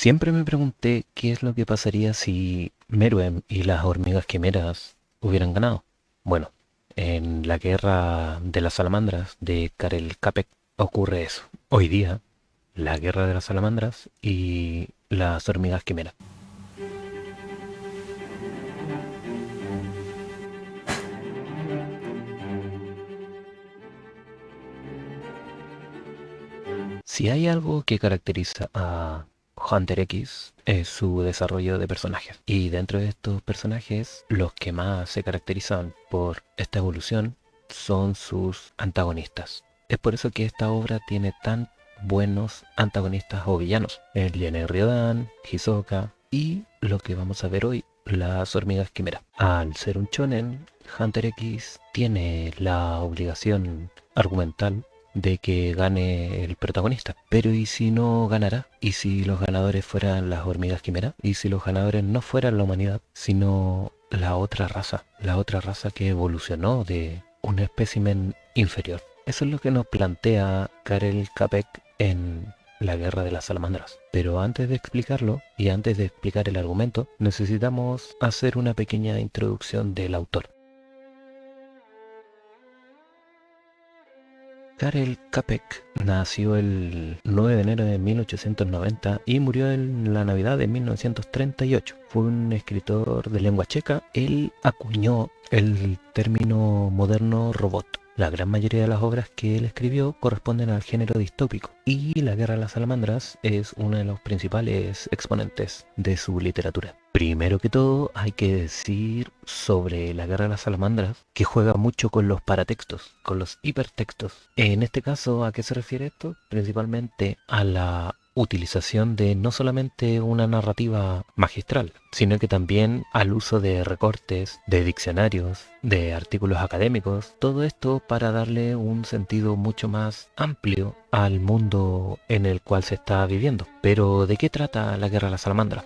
Siempre me pregunté qué es lo que pasaría si Meruem y las hormigas quimeras hubieran ganado. Bueno, en la guerra de las salamandras de Karel Capek ocurre eso. Hoy día, la guerra de las salamandras y las hormigas quimeras. Si hay algo que caracteriza a Hunter X es su desarrollo de personajes. Y dentro de estos personajes, los que más se caracterizan por esta evolución son sus antagonistas. Es por eso que esta obra tiene tan buenos antagonistas o villanos. El Jenny Riodan, Hisoka y lo que vamos a ver hoy, las hormigas quimera. Al ser un shonen, Hunter X tiene la obligación argumental de que gane el protagonista. Pero ¿y si no ganara? ¿Y si los ganadores fueran las hormigas quimera? ¿Y si los ganadores no fueran la humanidad, sino la otra raza? La otra raza que evolucionó de un espécimen inferior. Eso es lo que nos plantea Karel Capek en La Guerra de las Salamandras. Pero antes de explicarlo y antes de explicar el argumento, necesitamos hacer una pequeña introducción del autor. Karel Capek nació el 9 de enero de 1890 y murió en la Navidad de 1938. Fue un escritor de lengua checa. Él acuñó el término moderno robot. La gran mayoría de las obras que él escribió corresponden al género distópico y La Guerra de las Salamandras es uno de los principales exponentes de su literatura. Primero que todo hay que decir sobre La Guerra de las Salamandras que juega mucho con los paratextos, con los hipertextos. En este caso, ¿a qué se refiere esto? Principalmente a la utilización de no solamente una narrativa magistral, sino que también al uso de recortes, de diccionarios, de artículos académicos, todo esto para darle un sentido mucho más amplio al mundo en el cual se está viviendo. Pero ¿de qué trata La Guerra de las Salamandras?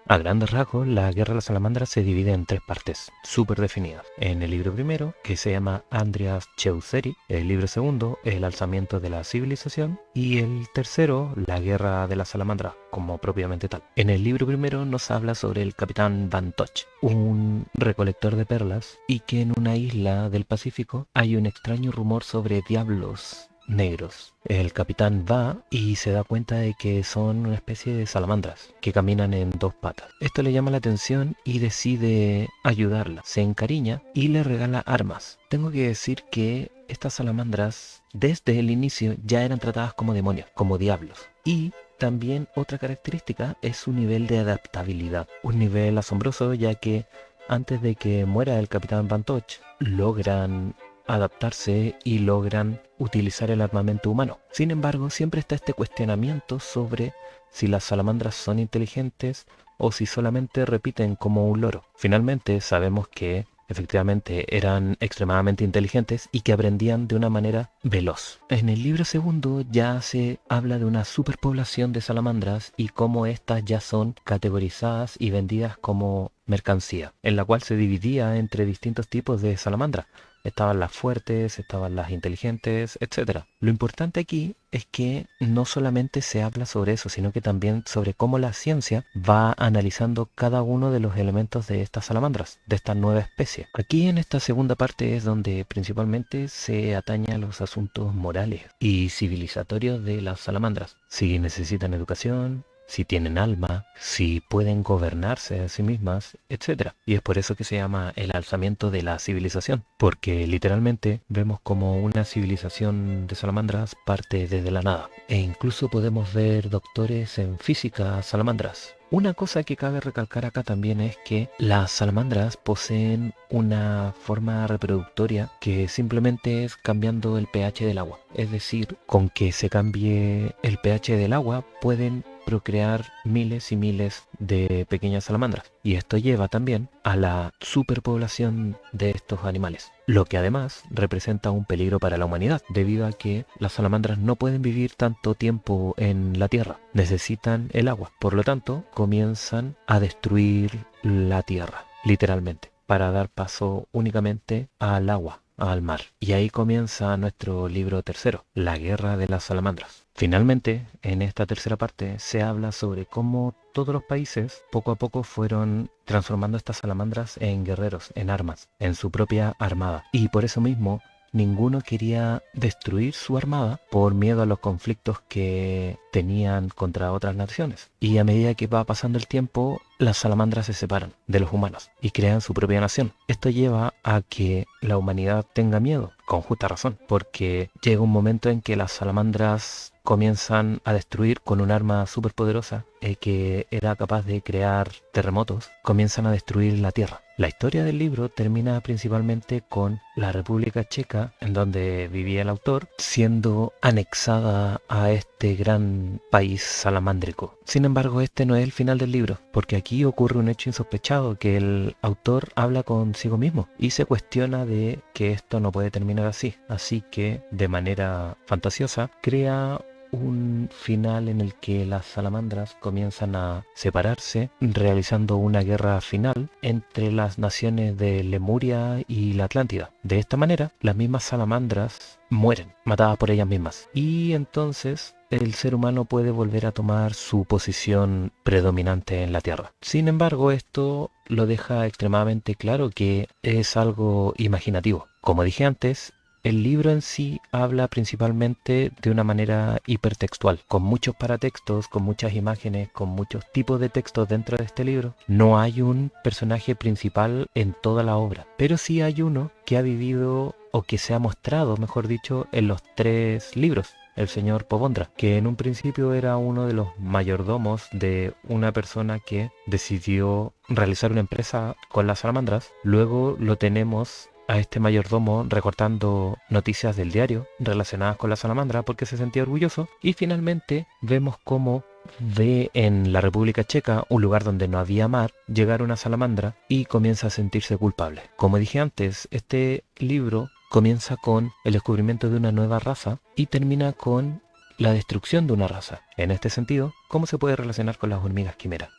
A grandes rasgos, la Guerra de las Salamandras se divide en tres partes, súper definidas. En el libro primero, que se llama Andreas Chauceri, el libro segundo, El alzamiento de la civilización, y el tercero, La Guerra de las Salamandras, como propiamente tal. En el libro primero nos habla sobre el capitán Van Toch, un recolector de perlas, y que en una isla del Pacífico hay un extraño rumor sobre diablos negros. El capitán va y se da cuenta de que son una especie de salamandras que caminan en dos patas. Esto le llama la atención y decide ayudarla. Se encariña y le regala armas. Tengo que decir que estas salamandras desde el inicio ya eran tratadas como demonios, como diablos. Y también otra característica es su nivel de adaptabilidad. Un nivel asombroso ya que antes de que muera el capitán Van Toch, logran adaptarse y logran utilizar el armamento humano. Sin embargo, siempre está este cuestionamiento sobre si las salamandras son inteligentes o si solamente repiten como un loro. Finalmente sabemos que efectivamente eran extremadamente inteligentes y que aprendían de una manera veloz. En el libro segundo ya se habla de una superpoblación de salamandras y cómo estas ya son categorizadas y vendidas como mercancía, en la cual se dividía entre distintos tipos de salamandras. Estaban las fuertes, estaban las inteligentes, etcétera. Lo importante aquí es que no solamente se habla sobre eso, sino que también sobre cómo la ciencia va analizando cada uno de los elementos de estas salamandras, de esta nueva especie. Aquí en esta segunda parte es donde principalmente se atañe a los asuntos morales y civilizatorios de las salamandras. Si necesitan educación, si tienen alma, si pueden gobernarse a sí mismas, etcétera. Y es por eso que se llama el alzamiento de la civilización, porque literalmente vemos como una civilización de salamandras parte desde la nada. E incluso podemos ver doctores en física salamandras. Una cosa que cabe recalcar acá también es que las salamandras poseen una forma reproductoria que simplemente es cambiando el pH del agua. Es decir, con que se cambie el pH del agua pueden procrear miles y miles de pequeñas salamandras. Y esto lleva también a la superpoblación de estos animales, lo que además representa un peligro para la humanidad, debido a que las salamandras no pueden vivir tanto tiempo en la tierra, necesitan el agua, por lo tanto comienzan a destruir la tierra, literalmente, para dar paso únicamente al agua. al mar. Y ahí comienza nuestro libro tercero, La Guerra de las Salamandras. Finalmente, en esta tercera parte se habla sobre cómo todos los países poco a poco fueron transformando estas salamandras en guerreros, en armas, en su propia armada. Y por eso mismo ninguno quería destruir su armada por miedo a los conflictos que tenían contra otras naciones. Y a medida que va pasando el tiempo, las salamandras se separan de los humanos y crean su propia nación. Esto lleva a que la humanidad tenga miedo, con justa razón, porque llega un momento en que las salamandras comienzan a destruir con un arma súper poderosa que era capaz de crear terremotos, comienzan a destruir la Tierra. La historia del libro termina principalmente con la República Checa, en donde vivía el autor, siendo anexada a este gran país salamándrico. Sin embargo, este no es el final del libro, porque aquí ocurre un hecho insospechado, que el autor habla consigo mismo y se cuestiona de que esto no puede terminar así. Así que, de manera fantasiosa, crea un final en el que las salamandras comienzan a separarse, realizando una guerra final entre las naciones de Lemuria y la Atlántida. De esta manera, las mismas salamandras mueren, matadas por ellas mismas. Y entonces el ser humano puede volver a tomar su posición predominante en la Tierra. Sin embargo, esto lo deja extremadamente claro que es algo imaginativo. Como dije antes, el libro en sí habla principalmente de una manera hipertextual, con muchos paratextos, con muchas imágenes, con muchos tipos de textos dentro de este libro. No hay un personaje principal en toda la obra, pero sí hay uno que ha vivido, o que se ha mostrado, mejor dicho, en los 3 libros. El señor Povondra, que en un principio era uno de los mayordomos de una persona que decidió realizar una empresa con las salamandras. Luego lo tenemos a este mayordomo recortando noticias del diario relacionadas con la salamandra porque se sentía orgulloso. Y finalmente vemos cómo ve en la República Checa, un lugar donde no había mar, llegar una salamandra y comienza a sentirse culpable. Como dije antes, este libro comienza con el descubrimiento de una nueva raza y termina con la destrucción de una raza. En este sentido, ¿cómo se puede relacionar con las hormigas quimera?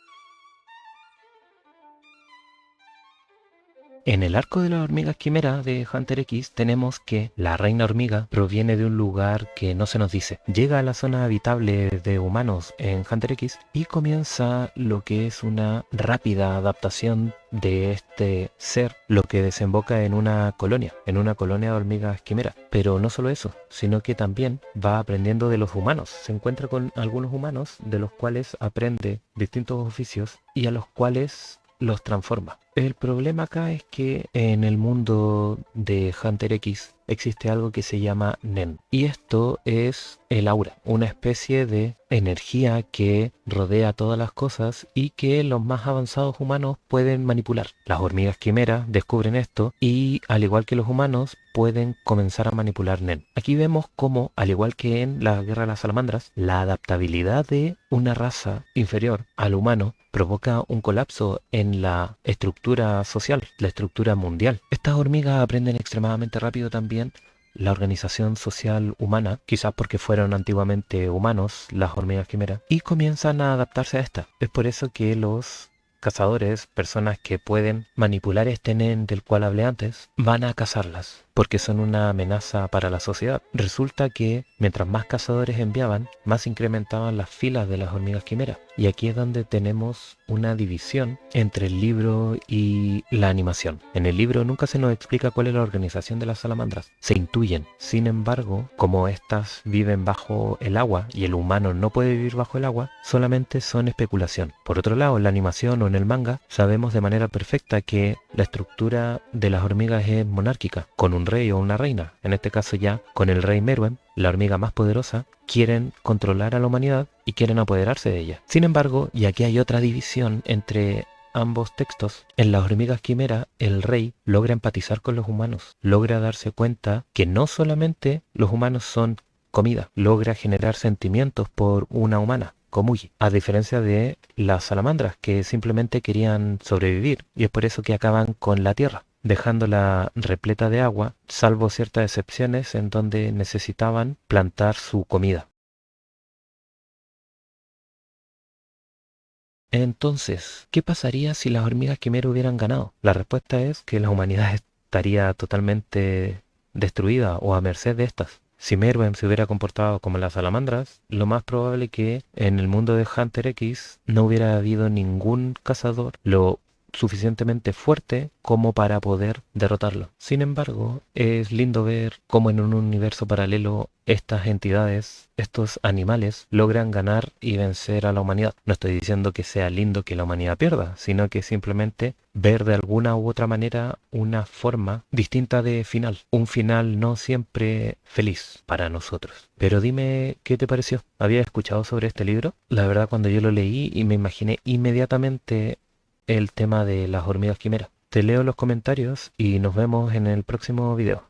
En el arco de las hormigas quimera de Hunter X tenemos que la reina hormiga proviene de un lugar que no se nos dice. Llega a la zona habitable de humanos en Hunter X y comienza lo que es una rápida adaptación de este ser, lo que desemboca en una colonia de hormigas quimera. Pero no solo eso, sino que también va aprendiendo de los humanos. Se encuentra con algunos humanos de los cuales aprende distintos oficios y a los cuales los transforma. El problema acá es que en el mundo de Hunter X existe algo que se llama Nen. Y esto es el aura, una especie de energía que rodea todas las cosas y que los más avanzados humanos pueden manipular. Las hormigas quimera descubren esto y, al igual que los humanos, pueden comenzar a manipular Nen. Aquí vemos cómo, al igual que en la Guerra de las Salamandras, la adaptabilidad de una raza inferior al humano provoca un colapso en la estructura social, la estructura mundial. Estas hormigas aprenden extremadamente rápido también la organización social humana, quizás porque fueron antiguamente humanos las hormigas quimera, y comienzan a adaptarse a esta. Es por eso que los cazadores, personas que pueden manipular este nen del cual hablé antes, van a cazarlas, porque son una amenaza para la sociedad. Resulta que mientras más cazadores enviaban, más incrementaban las filas de las hormigas quimera. Y aquí es donde tenemos una división entre el libro y la animación. En el libro nunca se nos explica cuál es la organización de las salamandras. Se intuyen. Sin embargo, como estas viven bajo el agua y el humano no puede vivir bajo el agua, solamente son especulación. Por otro lado, en la animación o en el manga, sabemos de manera perfecta que la estructura de las hormigas es monárquica, con un rey o una reina. En este caso ya con el rey Meruem, la hormiga más poderosa, quieren controlar a la humanidad y quieren apoderarse de ella. Sin embargo, y aquí hay otra división entre ambos textos, en las hormigas quimera el rey logra empatizar con los humanos, logra darse cuenta que no solamente los humanos son comida, logra generar sentimientos por una humana, Komugi, a diferencia de las salamandras que simplemente querían sobrevivir, y es por eso que acaban con la tierra, dejándola repleta de agua, salvo ciertas excepciones en donde necesitaban plantar su comida. Entonces, ¿qué pasaría si las hormigas quimera hubieran ganado? La respuesta es que la humanidad estaría totalmente destruida o a merced de estas. Si Meruem se hubiera comportado como las salamandras, lo más probable que en el mundo de Hunter X no hubiera habido ningún cazador lo suficientemente fuerte como para poder derrotarlo. Sin embargo, es lindo ver cómo en un universo paralelo estas entidades, estos animales, logran ganar y vencer a la humanidad. No estoy diciendo que sea lindo que la humanidad pierda, sino que simplemente ver de alguna u otra manera una forma distinta de final. Un final no siempre feliz para nosotros. Pero dime, ¿qué te pareció? ¿Habías escuchado sobre este libro? La verdad, cuando yo lo leí y me imaginé inmediatamente el tema de las hormigas quimera. Te leo los comentarios y nos vemos en el próximo video.